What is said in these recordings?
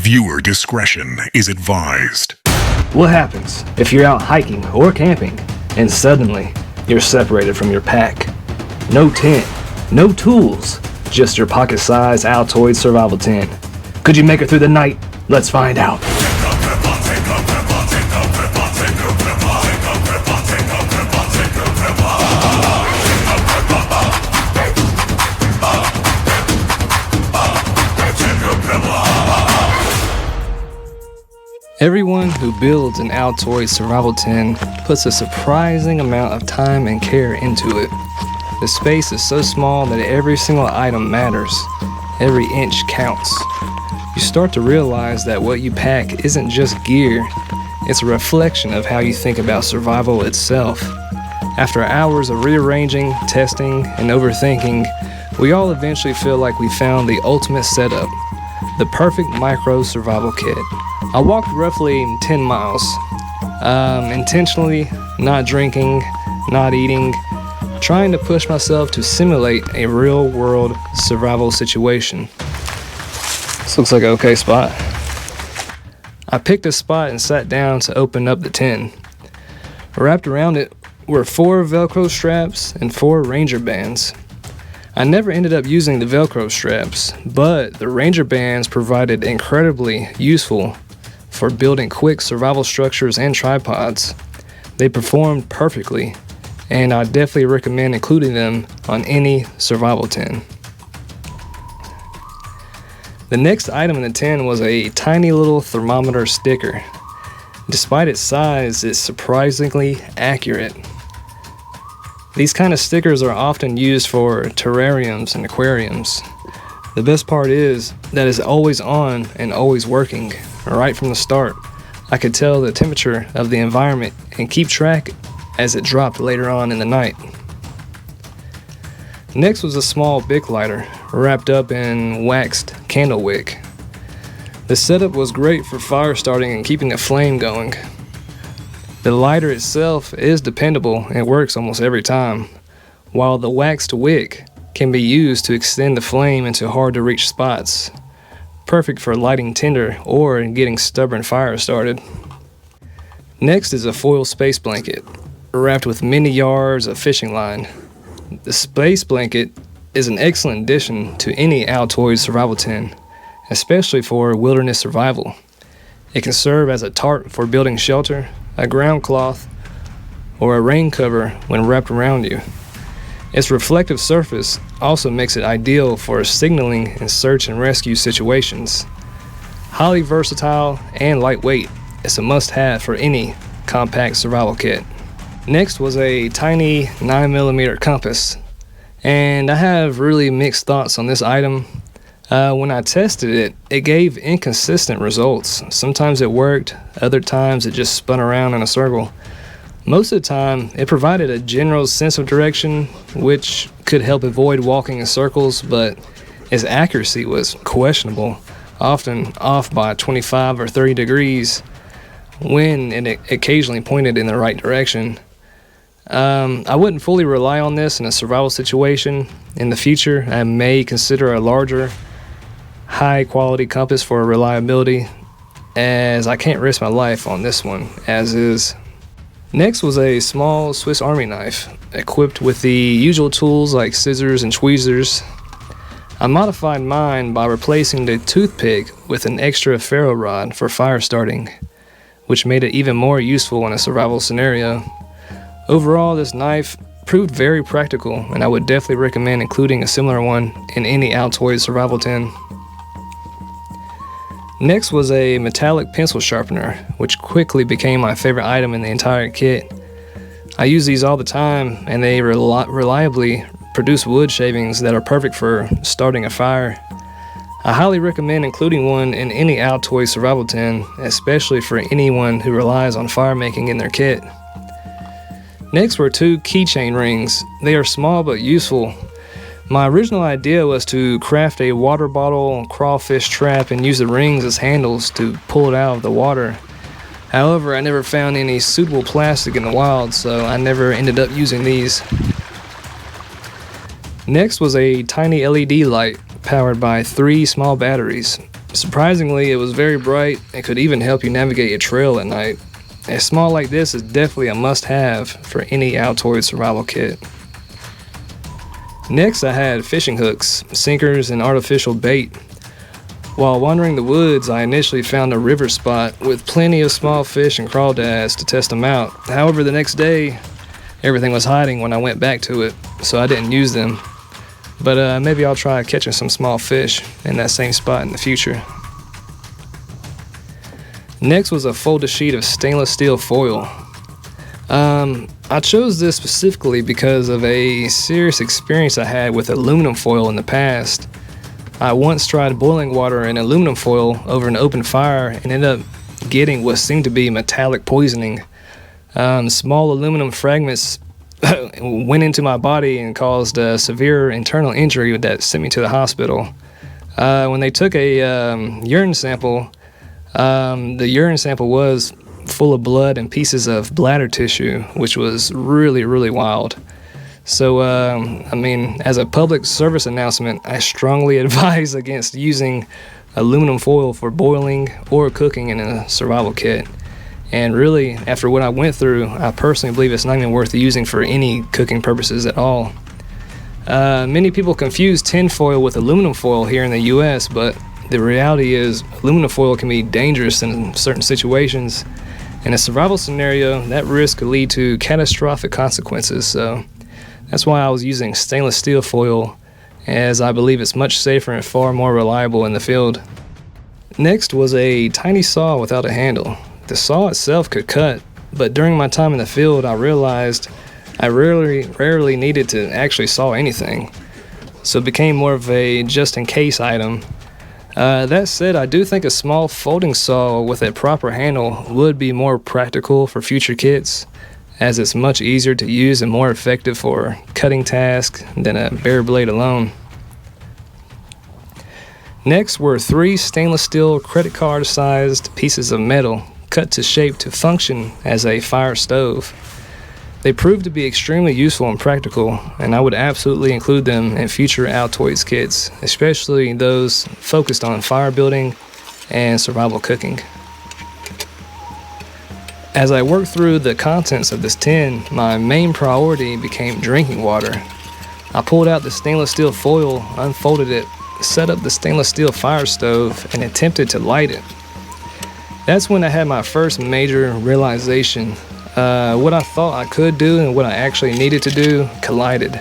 Viewer discretion is advised. What happens if you're out hiking or camping and suddenly you're separated from your pack? No tent, no tools, just your pocket-sized Altoids Survival Tin. Could you make it through the night? Let's find out. Everyone who builds an Altoids Survival Tin puts a surprising amount of time and care into it. The space is so small that every single item matters. Every inch counts. You start to realize that what you pack isn't just gear, it's a reflection of how you think about survival itself. After hours of rearranging, testing, and overthinking, we all eventually feel like we found the ultimate setup, the perfect micro survival kit. I walked roughly 10 miles, intentionally not drinking, not eating, trying to push myself to simulate a real-world survival situation. This looks like an okay spot. I picked a spot and sat down to open up the tin. Wrapped around it were 4 Velcro straps and 4 Ranger bands. I never ended up using the Velcro straps, but the Ranger bands provided incredibly useful for building quick survival structures and tripods. They performed perfectly, and I definitely recommend including them on any survival tin. The next item in the tin was a tiny little thermometer sticker. Despite its size, it's surprisingly accurate. These kind of stickers are often used for terrariums and aquariums. The best part is that it's always on and always working. Right from the start, I could tell the temperature of the environment and keep track as it dropped later on in the night. Next was a small Bic lighter wrapped up in waxed candle wick. The setup was great for fire starting and keeping a flame going. The lighter itself is dependable and works almost every time, while the waxed wick can be used to extend the flame into hard to reach spots. Perfect for lighting tinder or getting stubborn fire started. Next is a foil space blanket, wrapped with many yards of fishing line. The space blanket is an excellent addition to any Altoids survival tin, especially for wilderness survival. It can serve as a tarp for building shelter, a ground cloth, or a rain cover when wrapped around you. Its reflective surface also makes it ideal for signaling and search and rescue situations. Highly versatile and lightweight, it's a must-have for any compact survival kit. Next was a tiny 9mm compass, and I have really mixed thoughts on this item. When I tested it, it gave inconsistent results. Sometimes it worked, other times it just spun around in a circle. Most of the time, it provided a general sense of direction, which could help avoid walking in circles, but its accuracy was questionable, often off by 25 or 30 degrees when it occasionally pointed in the right direction. I wouldn't fully rely on this in a survival situation. In the future, I may consider a larger, high-quality compass for reliability, as I can't risk my life on this one as is. Next was a small Swiss Army knife, equipped with the usual tools like scissors and tweezers. I modified mine by replacing the toothpick with an extra ferro rod for fire starting, which made it even more useful in a survival scenario. Overall, this knife proved very practical, and I would definitely recommend including a similar one in any Altoids survival tin. Next was a metallic pencil sharpener, which quickly became my favorite item in the entire kit. I use these all the time, and they reliably produce wood shavings that are perfect for starting a fire. I highly recommend including one in any Altoids survival tin, especially for anyone who relies on fire making in their kit. Next were 2 keychain rings. They are small but useful. My original idea was to craft a water bottle crawfish trap and use the rings as handles to pull it out of the water. However, I never found any suitable plastic in the wild, so I never ended up using these. Next was a tiny LED light powered by 3 small batteries. Surprisingly, it was very bright and could even help you navigate a trail at night. A small like this is definitely a must-have for any Altoids survival kit. Next, I had fishing hooks, sinkers, and artificial bait. While wandering the woods, I initially found a river spot with plenty of small fish and crawdads to test them out. However, the next day, everything was hiding when I went back to it, so I didn't use them. But maybe I'll try catching some small fish in that same spot in the future. Next was a folded sheet of stainless steel foil. I chose this specifically because of a serious experience I had with aluminum foil in the past. I once tried boiling water in aluminum foil over an open fire and ended up getting what seemed to be metallic poisoning. Small aluminum fragments went into my body and caused a severe internal injury that sent me to the hospital. When they took a urine sample, the urine sample was full of blood and pieces of bladder tissue, which was really, really wild. So, as a public service announcement, I strongly advise against using aluminum foil for boiling or cooking in a survival kit. And really, after what I went through, I personally believe it's not even worth using for any cooking purposes at all. Many people confuse tin foil with aluminum foil here in the US, but the reality is aluminum foil can be dangerous in certain situations. In a survival scenario, that risk could lead to catastrophic consequences, so that's why I was using stainless steel foil, as I believe it's much safer and far more reliable in the field. Next was a tiny saw without a handle. The saw itself could cut, but during my time in the field, I realized I rarely needed to actually saw anything, so it became more of a just-in-case item. That said, I do think a small folding saw with a proper handle would be more practical for future kits, as it's much easier to use and more effective for cutting tasks than a bare blade alone. Next were 3 stainless steel credit card sized pieces of metal cut to shape to function as a fire stove. They proved to be extremely useful and practical, and I would absolutely include them in future Altoids kits, especially those focused on fire building and survival cooking. As I worked through the contents of this tin, my main priority became drinking water. I pulled out the stainless steel foil, unfolded it, set up the stainless steel fire stove, and attempted to light it. That's when I had my first major realization. What I thought I could do and what I actually needed to do collided.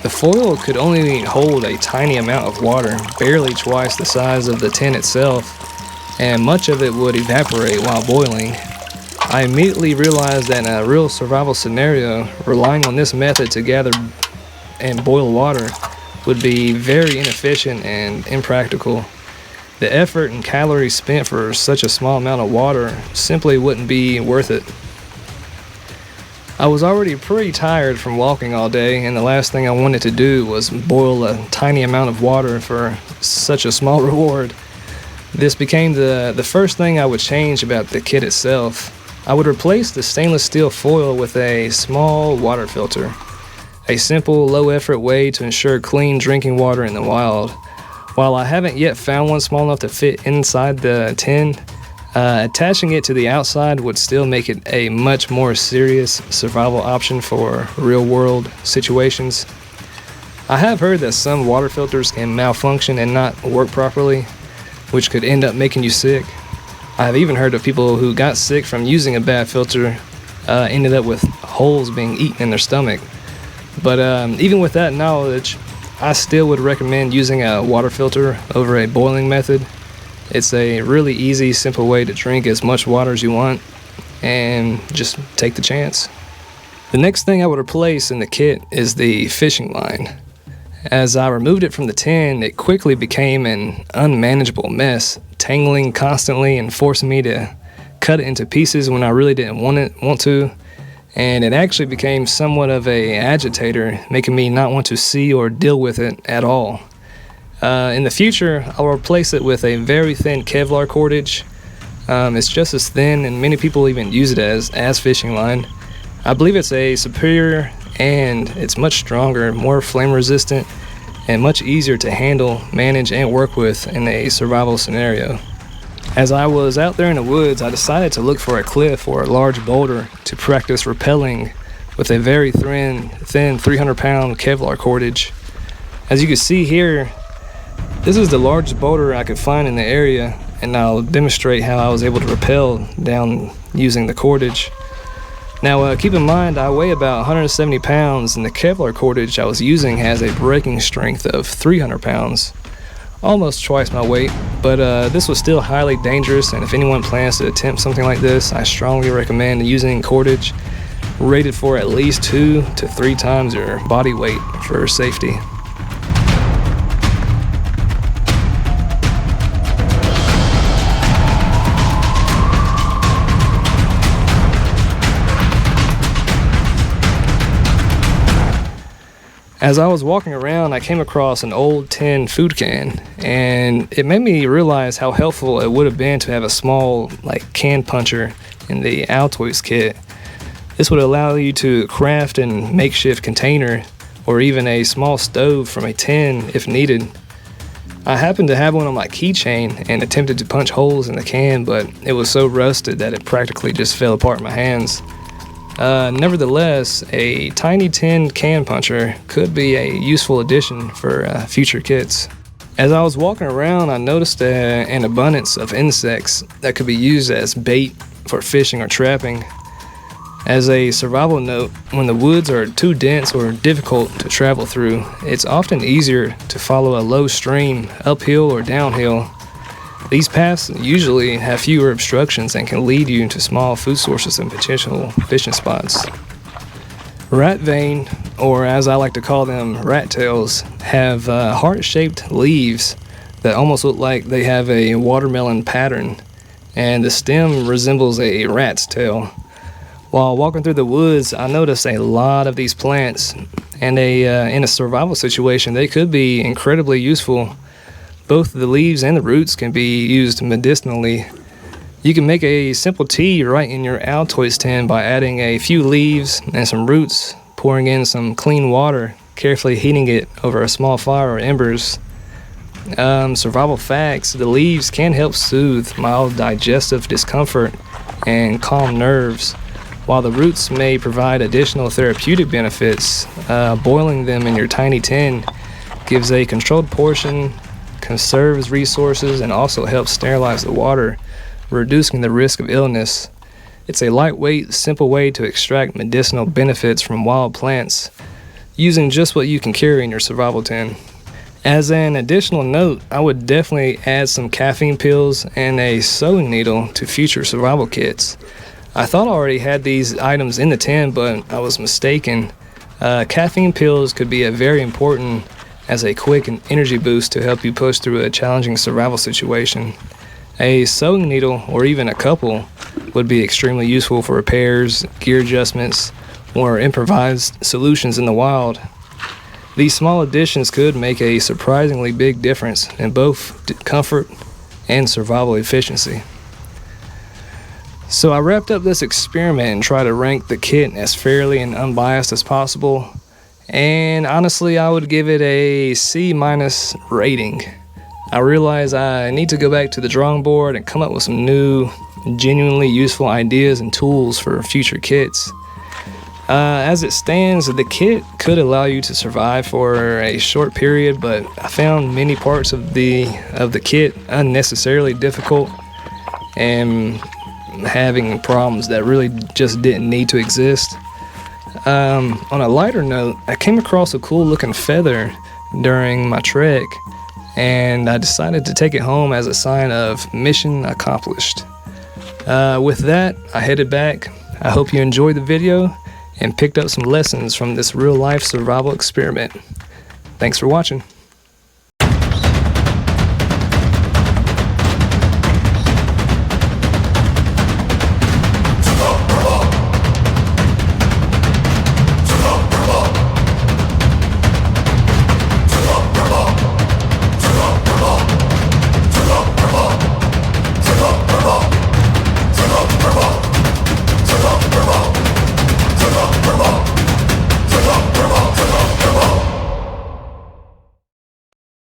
The foil could only hold a tiny amount of water, barely twice the size of the tin itself, and much of it would evaporate while boiling. I immediately realized that in a real survival scenario, relying on this method to gather and boil water would be very inefficient and impractical. The effort and calories spent for such a small amount of water simply wouldn't be worth it. I was already pretty tired from walking all day, and the last thing I wanted to do was boil a tiny amount of water for such a small reward. This became the first thing I would change about the kit itself. I would replace the stainless steel foil with a small water filter, a simple, low-effort way to ensure clean drinking water in the wild. While I haven't yet found one small enough to fit inside the tin, attaching it to the outside would still make it a much more serious survival option for real-world situations. I have heard that some water filters can malfunction and not work properly, which could end up making you sick. I have even heard of people who got sick from using a bad filter, ended up with holes being eaten in their stomach. But even with that knowledge, I still would recommend using a water filter over a boiling method. It's a really easy, simple way to drink as much water as you want, and just take the chance. The next thing I would replace in the kit is the fishing line. As I removed it from the tin, it quickly became an unmanageable mess, tangling constantly and forcing me to cut it into pieces when I really didn't want to. And it actually became somewhat of an agitator, making me not want to see or deal with it at all. In the future, I'll replace it with a very thin Kevlar cordage. It's just as thin, and many people even use it as fishing line. I believe it's a superior, and it's much stronger, more flame resistant, and much easier to handle, manage, and work with in a survival scenario. As I was out there in the woods, I decided to look for a cliff or a large boulder to practice rappelling with a very thin 300-pound Kevlar cordage. As you can see here, this is the largest boulder I could find in the area, and I'll demonstrate how I was able to rappel down using the cordage. Now keep in mind, I weigh about 170 pounds, and the Kevlar cordage I was using has a breaking strength of 300 pounds, almost twice my weight, but this was still highly dangerous, and if anyone plans to attempt something like this, I strongly recommend using cordage rated for at least 2 to 3 times your body weight for safety. As I was walking around, I came across an old tin food can, and it made me realize how helpful it would have been to have a small can puncher in the Altoids kit. This would allow you to craft a makeshift container or even a small stove from a tin if needed. I happened to have one on my keychain and attempted to punch holes in the can, but it was so rusted that it practically just fell apart in my hands. Nevertheless, a tiny tin can puncher could be a useful addition for future kits. As I was walking around, I noticed an abundance of insects that could be used as bait for fishing or trapping. As a survival note, when the woods are too dense or difficult to travel through, it's often easier to follow a low stream, uphill or downhill. These paths usually have fewer obstructions and can lead you to small food sources and potential fishing spots. Rat vein, or as I like to call them, rat tails, have heart-shaped leaves that almost look like they have a watermelon pattern, and the stem resembles a rat's tail. While walking through the woods, I noticed a lot of these plants, and in a survival situation, they could be incredibly useful. Both the leaves and the roots can be used medicinally. You can make a simple tea right in your Altoids tin by adding a few leaves and some roots, pouring in some clean water, carefully heating it over a small fire or embers. Survival facts: the leaves can help soothe mild digestive discomfort and calm nerves, while the roots may provide additional therapeutic benefits. Boiling them in your tiny tin gives a controlled portion, conserves resources, and also helps sterilize the water, reducing the risk of illness. It's a lightweight, simple way to extract medicinal benefits from wild plants, using just what you can carry in your survival tin. As an additional note, I would definitely add some caffeine pills and a sewing needle to future survival kits. I thought I already had these items in the tin, but I was mistaken. Caffeine pills could be very important as a quick and energy boost to help you push through a challenging survival situation. A sewing needle, or even a couple, would be extremely useful for repairs, gear adjustments, or improvised solutions in the wild. These small additions could make a surprisingly big difference in both comfort and survival efficiency. So I wrapped up this experiment and tried to rank the kit as fairly and unbiased as possible. And honestly, I would give it a C- rating. I realize I need to go back to the drawing board and come up with some new, genuinely useful ideas and tools for future kits. As it stands, the kit could allow you to survive for a short period, but I found many parts of the kit unnecessarily difficult and having problems that really just didn't need to exist. On a lighter note, I came across a cool looking feather during my trek, and I decided to take it home as a sign of mission accomplished. With that, I headed back. I hope you enjoyed the video and picked up some lessons from this real life survival experiment. Thanks for watching.